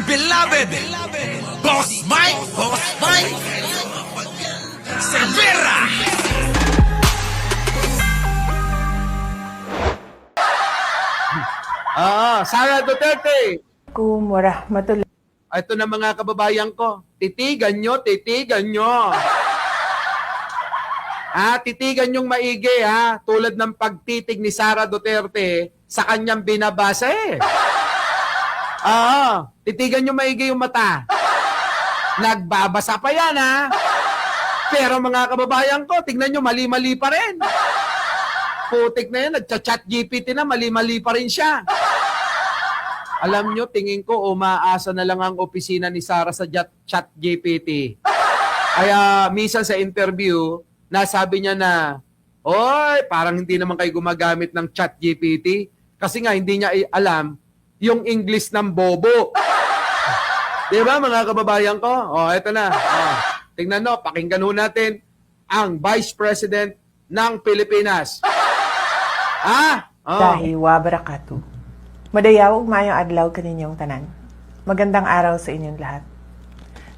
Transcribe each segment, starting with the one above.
beloved Boss Mike Cervera. Sara Duterte. Assalamualaikum warahmatullahi. Ito na mga kababayan ko. Titigan nyo. Titigan yung maigi tulad ng pagtitig ni Sara Duterte sa kanyang binabasa titigan nyo maigi yung mata. Nagbabasa pa yan Pero mga kababayan ko, tignan nyo, mali-mali pa rin. Putik na yan, nagcha-chat GPT na, mali-mali pa rin siya. Alam nyo, tingin ko, umaasa na lang ang opisina ni Sara sa chat GPT. Kaya minsan sa interview, nasabi niya na, oy, parang hindi naman kayo gumagamit ng chat GPT. Kasi nga, hindi niya alam yung English ng bobo. Diba, mga kababayan ko? Eto na. Tingnan nyo, pakinggan ho natin ang Vice President ng Pilipinas. Dahi wa barakatuh. Madayaw, mayong adlaw kaninyong tanan. Magandang araw sa inyong lahat.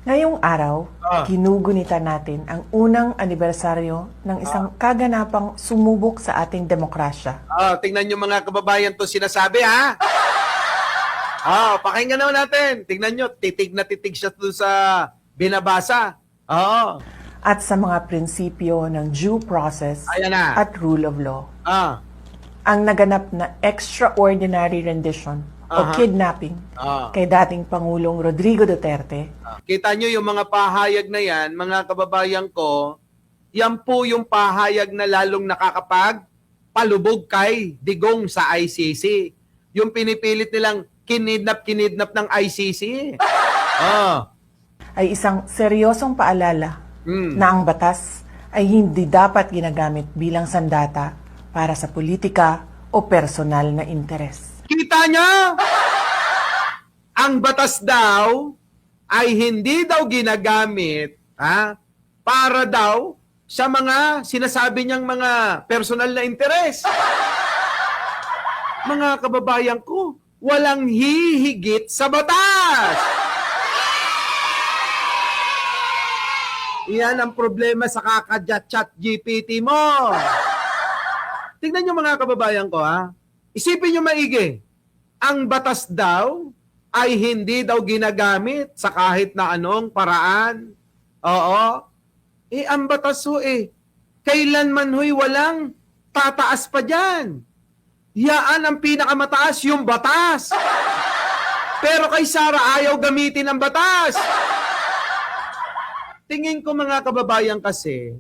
Ngayong araw, ginugunita natin ang unang anibersaryo ng isang kaganapang sumubok sa ating demokrasya. Tingnan nyo mga kababayan to sinasabi pakinggan natin. Tingnan nyo, titig na titig siya doon sa binabasa. At sa mga prinsipyo ng due process at rule of law. Ang naganap na extraordinary rendition o kidnapping kay dating Pangulong Rodrigo Duterte. Kita nyo yung mga pahayag na yan, mga kababayan ko, yan po yung pahayag na lalong nakakapagpalubog kay Digong sa ICC. Yung pinipilit nilang kinidnap ng ICC. Ay isang seryosong paalala na ang batas ay hindi dapat ginagamit bilang sandata para sa politika o personal na interes. Kita niya? Ang batas daw ay hindi daw ginagamit para daw sa mga sinasabi niyang mga personal na interes. Mga kababayan ko, walang hihigit sa batas. Iyan ang problema sa kaka-chat GPT mo. Tingnan nyo mga kababayan ko Isipin nyo maigi. Ang batas daw ay hindi daw ginagamit sa kahit na anong paraan. Ang batas kailanman walang tataas pa dyan. Yaan ang pinakamataas, yung batas. Pero kay Sara ayaw gamitin ang batas. Tingin ko mga kababayan kasi,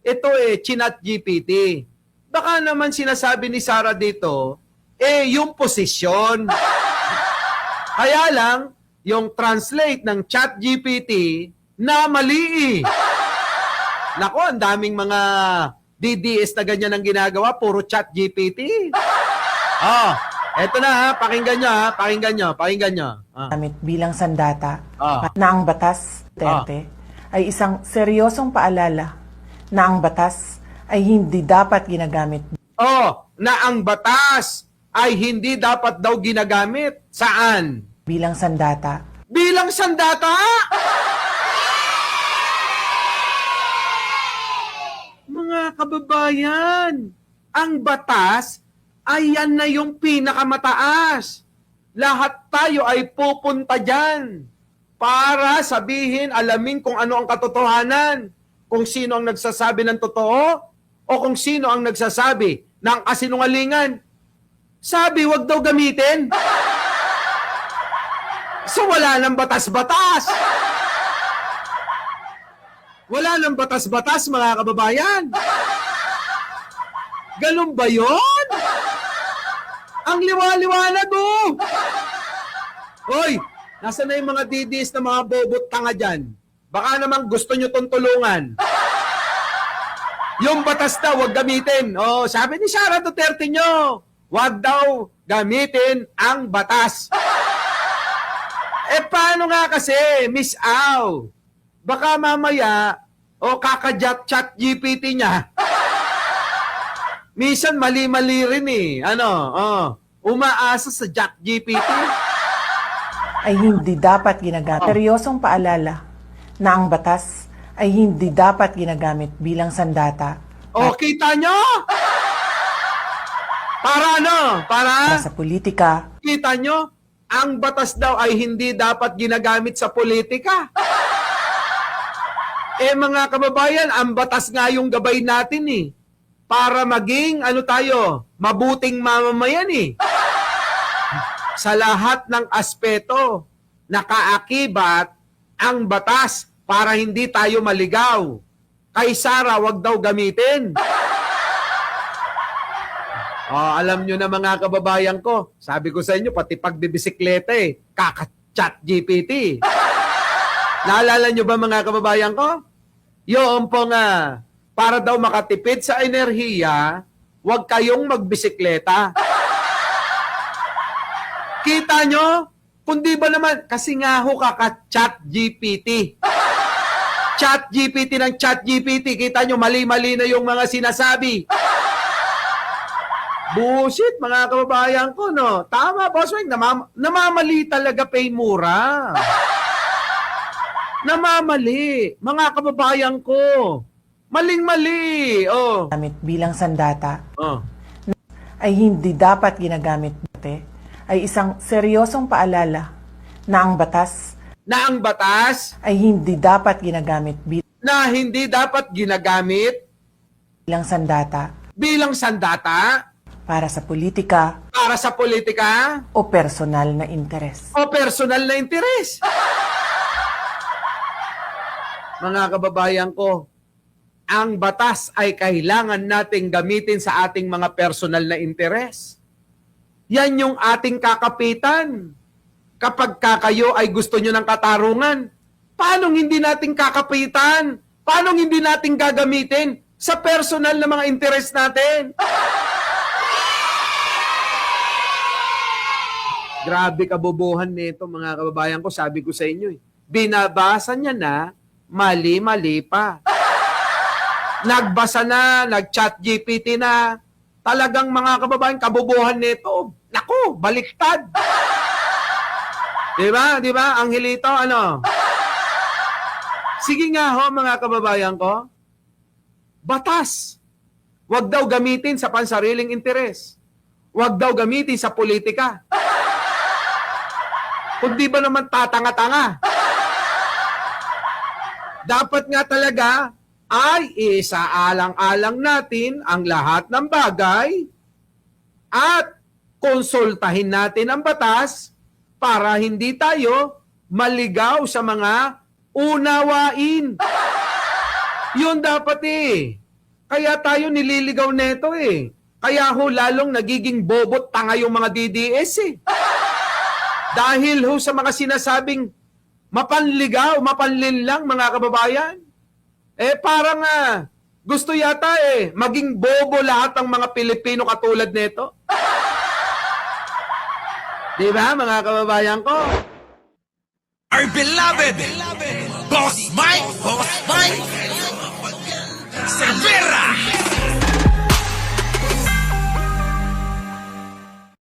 ito chinat GPT. Baka naman sinasabi ni Sara dito, yung posisyon. Kaya lang, yung translate ng chat GPT na mali. Nako, ang daming mga DDS na ganyan ang ginagawa, puro chat GPT. Eto na pakinggan nyo. Gamit bilang sandata na ang batas, Duterte, ay isang seryosong paalala na ang batas ay hindi dapat ginagamit. Na ang batas ay hindi dapat daw ginagamit. Saan? Bilang sandata. Bilang sandata? Mga kababayan, ang batas ay yan na yung pinakamataas. Lahat tayo ay pupunta dyan para sabihin, alamin kung ano ang katotohanan, kung sino ang nagsasabi ng totoo o kung sino ang nagsasabi ng kasinungalingan. Sabi, wag daw gamitin. So wala nang batas-batas. Wala nang batas-batas, mga kababayan. Ganun ba yun? Ang liwa-liwanag Hoy, nasa na yung mga DDS na mga bobot tanga dyan? Baka naman gusto nyo tong tulungan. Yung batas daw, wag gamitin. Sabi ni Sara Duterte nyo, wag daw gamitin ang batas. Paano nga kasi, Miss Au? Baka mamaya, kaka-chat GPT niya. Minsan mali-mali rin umaasa sa chat GPT. ay hindi dapat ginagamit. Seryosong paalala na ang batas ay hindi dapat ginagamit bilang sandata O, kita nyo? Para ano? para sa politika Kita nyo? Ang batas daw ay hindi dapat ginagamit sa politika. Mga kababayan, ang batas nga yung gabay natin para maging, mabuting mamamayan Sa lahat ng aspeto, nakaakibat ang batas para hindi tayo maligaw. Kay Sara, wag daw gamitin. Alam nyo na mga kababayan ko, sabi ko sa inyo, pati pagbibisikleta kaka-chat GPT. Naalala nyo ba mga kababayan ko? Yung po nga, para daw makatipid sa enerhiya, wag kayong magbisikleta. Kita nyo? Kundi ba naman, kasi nga ho kaka-chat GPT. Chat GPT ng chat GPT, kita nyo, mali-mali na yung mga sinasabi. Bullshit, mga kababayan ko, no? Tama, Boss Mike, namamali talaga pay mura. Namamali, mga kababayan ko. Maling-mali. gamit bilang sandata Oh. ay hindi dapat ginagamit ay isang seryosong paalala na ang batas Na ang batas ay hindi dapat ginagamit na hindi dapat ginagamit bilang sandata bilang sandata para sa politika para sa politika o personal na interes. o personal na interes. Mga kababayan ko, ang batas ay kailangan nating gamitin sa ating mga personal na interes. Yan yung ating kakapitan. Kapag kayo ay gusto nyo ng katarungan, paano hindi nating kakapitan? Paano hindi nating gagamitin sa personal na mga interes natin? Grabe kabobohan nito mga kababayan ko, sabi ko sa inyo binabasa niya na, mali-mali pa. Nagbasa na, nag-chat GPT na, talagang mga kababayan, kabobohan nito. Naku, baliktad. Diba? Diba? Angelito, ano? Sige nga ho, mga kababayan ko. Batas. Huwag daw gamitin sa pansariling interes. Huwag daw gamitin sa politika. Kung di ba naman tatanga-tanga. Dapat nga talaga ay isaalang-alang natin ang lahat ng bagay at konsultahin natin ang batas para hindi tayo maligaw sa mga unawain. Yun dapat Kaya tayo nililigaw neto Kaya ho lalong nagiging bobot tanga yung mga DDS Dahil ho sa mga sinasabing mapanligaw, mapanlinlang mga kababayan. Parang gusto yata maging bobo lahat ng mga Pilipino katulad nito. Di ba mga kababayan ko? Our beloved Boss Mike Cervera.